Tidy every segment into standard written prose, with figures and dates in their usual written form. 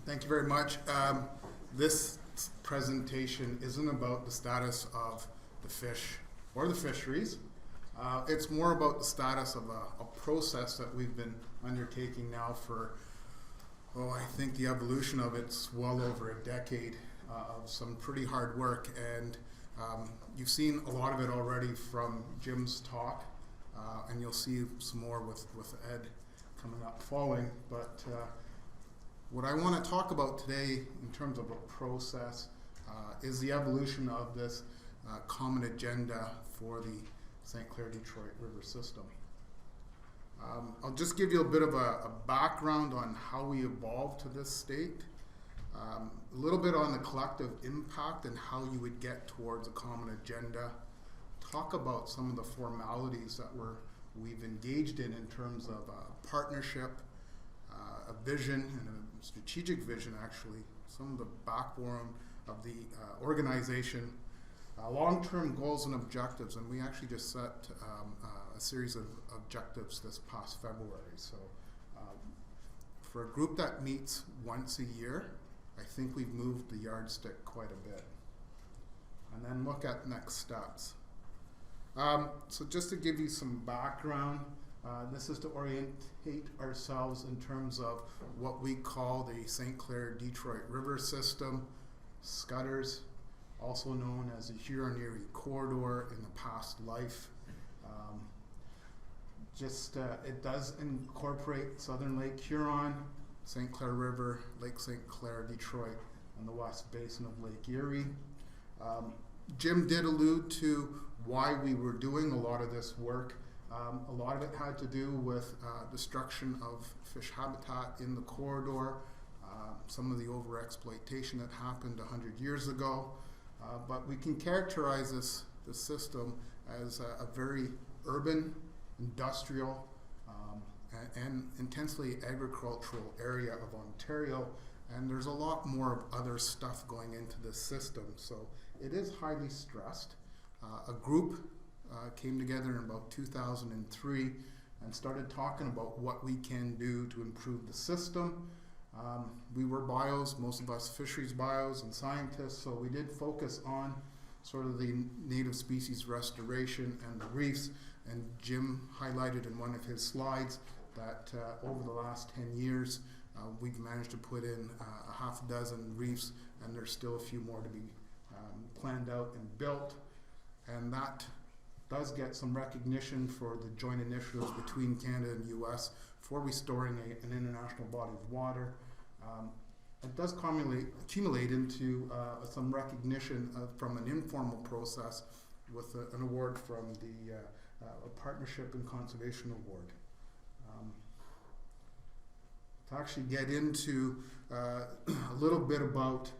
Thank you very much. This presentation isn't about the status of the fish or the fisheries. It's more about the status of a process that we've been undertaking now for, I think the evolution of it's well over a decade of some pretty hard work. And you've seen a lot of it already from Jim's talk, and you'll see some more with Ed coming up following. But what I want to talk about today in terms of a process is the evolution of this common agenda for the St. Clair-Detroit River system. I'll just give you a bit of a background on how we evolved to this state, a little bit on the collective impact and how you would get towards a common agenda, talk about some of the formalities that we've engaged in terms of a partnership, a vision, and a strategic vision actually, some of the backbone of the organization, long-term goals and objectives, and we actually just set a series of objectives this past February. So for a group that meets once a year, I think we've moved the yardstick quite a bit. And then look at next steps. So just to give you some background, this is to orientate ourselves in terms of what we call the St. Clair-Detroit River System, Scudders, also known as the Huron-Erie Corridor in the past life. It does incorporate Southern Lake Huron, St. Clair River, Lake St. Clair, Detroit, and the west basin of Lake Erie. Jim did allude to why we were doing a lot of this work. A lot of it had to do with destruction of fish habitat in the corridor, some of the overexploitation that happened 100 years ago. But we can characterize this system as a very urban, industrial, and intensely agricultural area of Ontario. And there's a lot more of other stuff going into this system. So it is highly stressed. A group came together in about 2003 and started talking about what we can do to improve the system. We were bios, most of us fisheries bios and scientists, so we did focus on sort of the native species restoration and the reefs. And Jim highlighted in one of his slides that over the last 10 years, we've managed to put in a half a dozen reefs, and there's still a few more to be planned out and built. And that does get some recognition for the joint initiatives between Canada and US for restoring an international body of water. It does accumulate into some recognition from an informal process with an award from the Partnership and Conservation Award. To actually get into a little bit about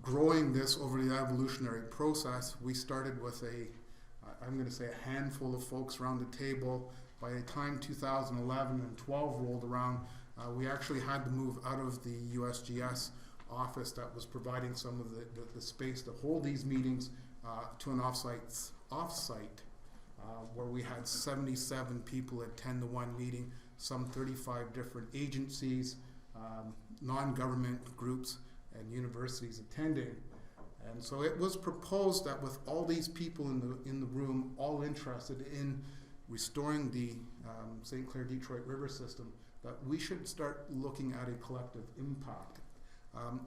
growing this over the evolutionary process, we started with I'm going to say a handful of folks around the table. By the time 2011 and 12 rolled around, we actually had to move out of the USGS office that was providing some of the space to hold these meetings to an offsite where we had 77 people attend the one meeting, some 35 different agencies, non-government groups, and universities attending. And so it was proposed that with all these people in the room, all interested in restoring the St. Clair-Detroit River system, that we should start looking at a collective impact.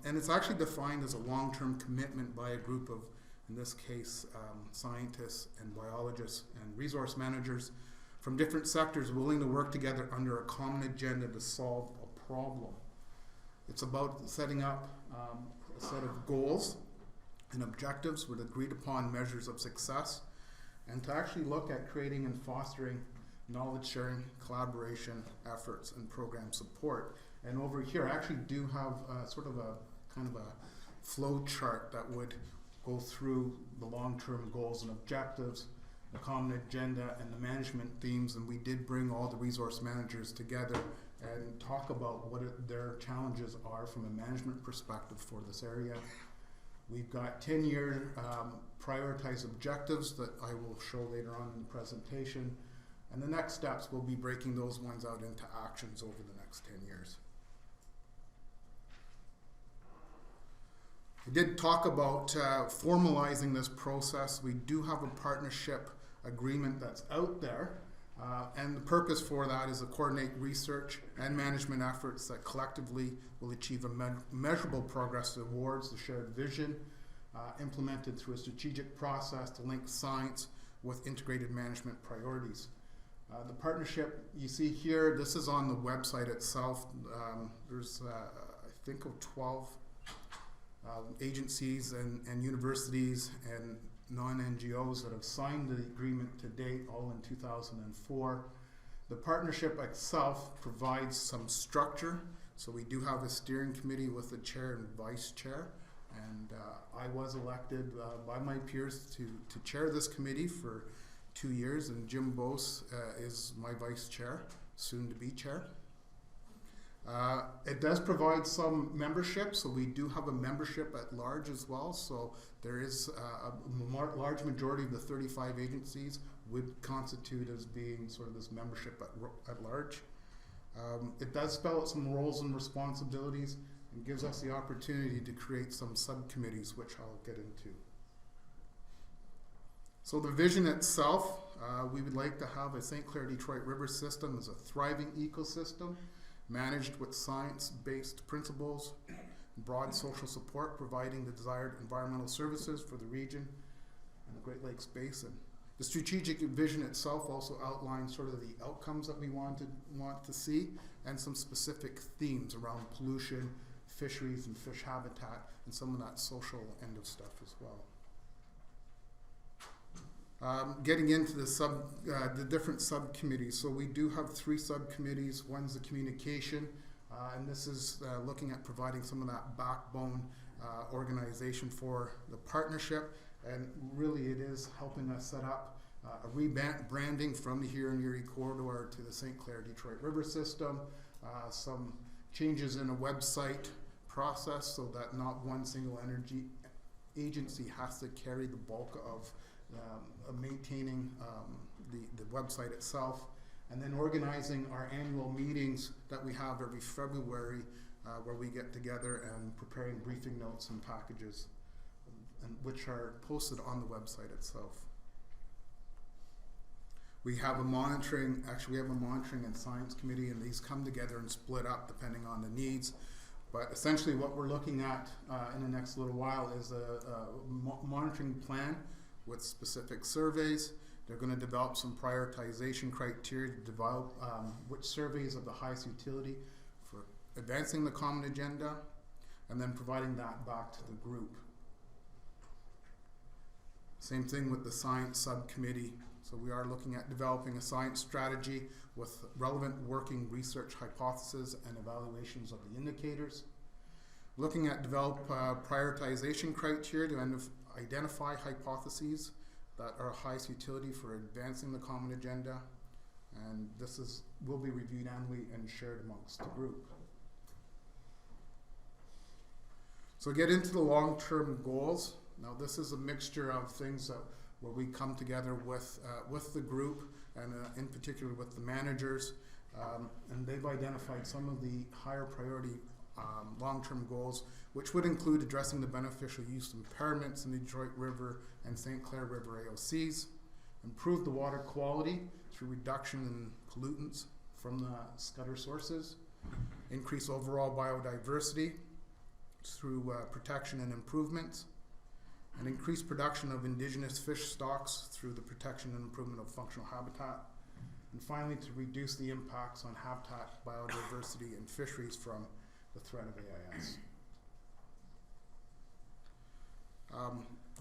And it's actually defined as a long-term commitment by a group of, in this case, scientists and biologists and resource managers from different sectors willing to work together under a common agenda to solve a problem. It's about setting up a set of goals and objectives with agreed upon measures of success, and to actually look at creating and fostering knowledge sharing, collaboration efforts, and program support. And over here, I actually do have sort of a kind of a flow chart that would go through the long-term goals and objectives, the common agenda, and the management themes. And we did bring all the resource managers together and talk about what their challenges are from a management perspective for this area. We've got 10-year prioritized objectives that I will show later on in the presentation. And the next steps, we'll be breaking those ones out into actions over the next 10 years. did talk about formalizing this process. We do have a partnership agreement that's out there, and the purpose for that is to coordinate research and management efforts that collectively will achieve a measurable progress towards the shared vision, implemented through a strategic process to link science with integrated management priorities. The partnership you see here, this is on the website itself. There's, I think, of 12 agencies and universities and non-NGOs that have signed the agreement to date, all in 2004. The partnership itself provides some structure. So we do have a steering committee with the chair and vice chair. And I was elected by my peers to chair this committee for 2 years, and Jim Bose is my vice chair, soon to be chair. It does provide some membership, so we do have a membership at large as well. So there is a large majority of the 35 agencies would constitute as being sort of this membership at large. It does spell out some roles and responsibilities and gives us the opportunity to create some subcommittees, which I'll get into. So the vision itself, we would like to have a St. Clair Detroit River system as a thriving ecosystem, managed with science-based principles, broad social support, providing the desired environmental services for the region and the Great Lakes Basin. The strategic vision itself also outlines sort of the outcomes that we want to see, and some specific themes around pollution, fisheries and fish habitat, and some of that social end of stuff as well. Getting into the different subcommittees. So we do have 3 subcommittees. One's the communication, and this is looking at providing some of that backbone organization for the partnership. And really it is helping us set up a rebranding from the Huron Erie Corridor to the St. Clair Detroit River system, some changes in a website process so that not one single energy agency has to carry the bulk of maintaining the website itself, and then organizing our annual meetings that we have every February, where we get together and preparing briefing notes and packages, and which are posted on the website itself. We have a monitoring and science committee, and these come together and split up depending on the needs. But essentially what we're looking at in the next little while is a monitoring plan with specific surveys. They're going to develop some prioritization criteria to develop which surveys of the highest utility for advancing the common agenda, and then providing that back to the group. Same thing with the science subcommittee. So we are looking at developing a science strategy with relevant working research hypotheses and evaluations of the indicators. Looking at develop prioritization criteria to identify hypotheses that are highest utility for advancing the common agenda, and this will be reviewed annually and shared amongst the group. So get into the long-term goals. Now this is a mixture of things where we come together with the group, and in particular with the managers, and they've identified some of the higher priority long-term goals, which would include addressing the beneficial use impairments in the Detroit River and St. Clair River AOCs, improve the water quality through reduction in pollutants from the scudder sources, increase overall biodiversity through protection and improvements, and increase production of indigenous fish stocks through the protection and improvement of functional habitat, and finally to reduce the impacts on habitat, biodiversity, and fisheries from the threat of AIS.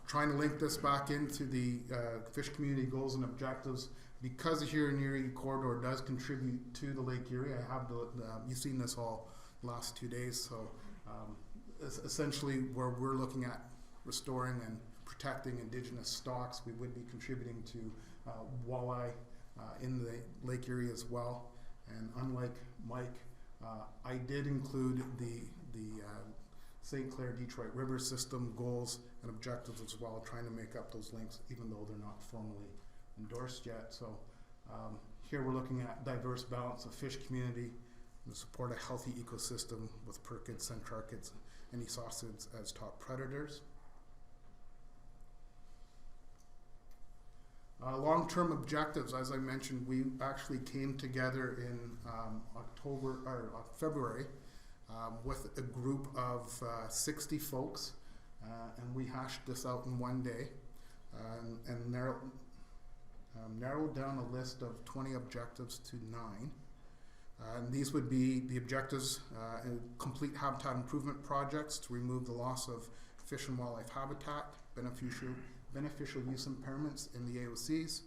Trying to link this back into the fish community goals and objectives, because the Huron Erie Corridor does contribute to the Lake Erie. I have you've seen this all last 2 days, so essentially where we're looking at restoring and protecting indigenous stocks, we would be contributing to walleye in the Lake Erie as well. And unlike Mike, I did include the St. Clair Detroit River system goals and objectives as well, trying to make up those links even though they're not formally endorsed yet. So here we're looking at diverse balance of fish community and to support a healthy ecosystem with perchids, centrarchids, any saucers as top predators. Long-term objectives, as I mentioned, we actually came together in February with a group of 60 folks, and we hashed this out in one day and narrowed down a list of 20 objectives to 9. And these would be the objectives: complete habitat improvement projects to remove the loss of fish and wildlife habitat, beneficial use impairments in the AOCs,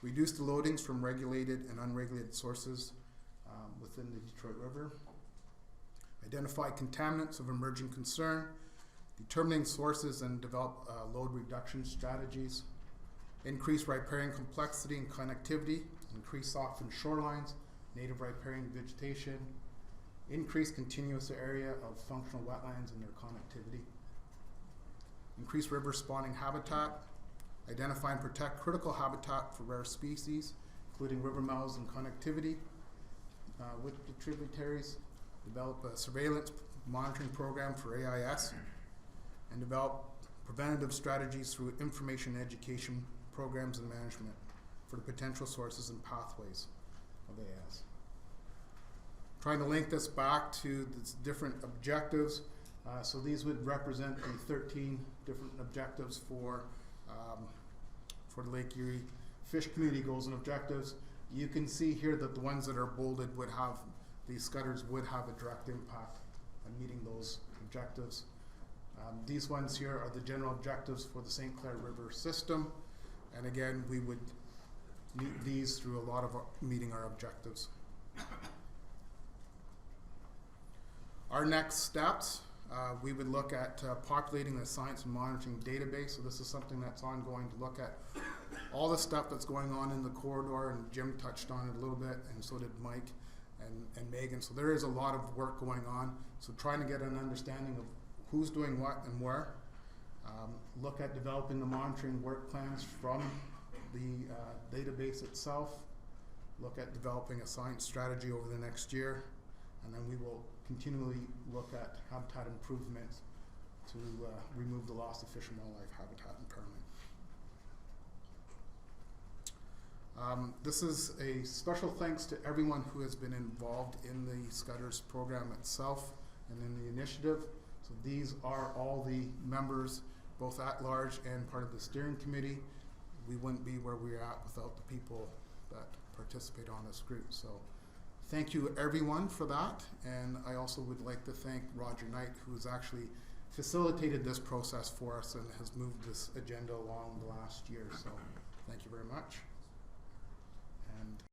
reduce the loadings from regulated and unregulated sources within the Detroit River, identify contaminants of emerging concern, determining sources and develop load reduction strategies, increase riparian complexity and connectivity, increase softened shorelines, native riparian vegetation, increase continuous area of functional wetlands and their connectivity, increase river spawning habitat, identify and protect critical habitat for rare species, including river mouths and connectivity with the tributaries, develop a surveillance monitoring program for AIS, and develop preventative strategies through information and education programs and management for the potential sources and pathways of AIS. Trying to link this back to the different objectives. So these would represent the 13 different objectives for the Lake Erie Fish Community Goals and Objectives. You can see here that the ones that are bolded would have, these scutters would have a direct impact on meeting those objectives. These ones here are the general objectives for the St. Clair River system. And again, we would meet these through a lot of meeting our objectives. Our next steps, we would look at populating the science and monitoring database. So this is something that's ongoing, to look at all the stuff that's going on in the corridor, and Jim touched on it a little bit, and so did Mike and Megan. So there is a lot of work going on. So trying to get an understanding of who's doing what and where. Look at developing the monitoring work plans from the database itself. Look at developing a science strategy over the next year. And then we will continually look at habitat improvements to remove the loss of fish and wildlife habitat impairment. This is a special thanks to everyone who has been involved in the Scutters program itself and in the initiative. So these are all the members, both at large and part of the steering committee. We wouldn't be where we're at without the people that participate on this group. So thank you everyone for that, and I also would like to thank Roger Knight, who's actually facilitated this process for us and has moved this agenda along the last year. So thank you very much. And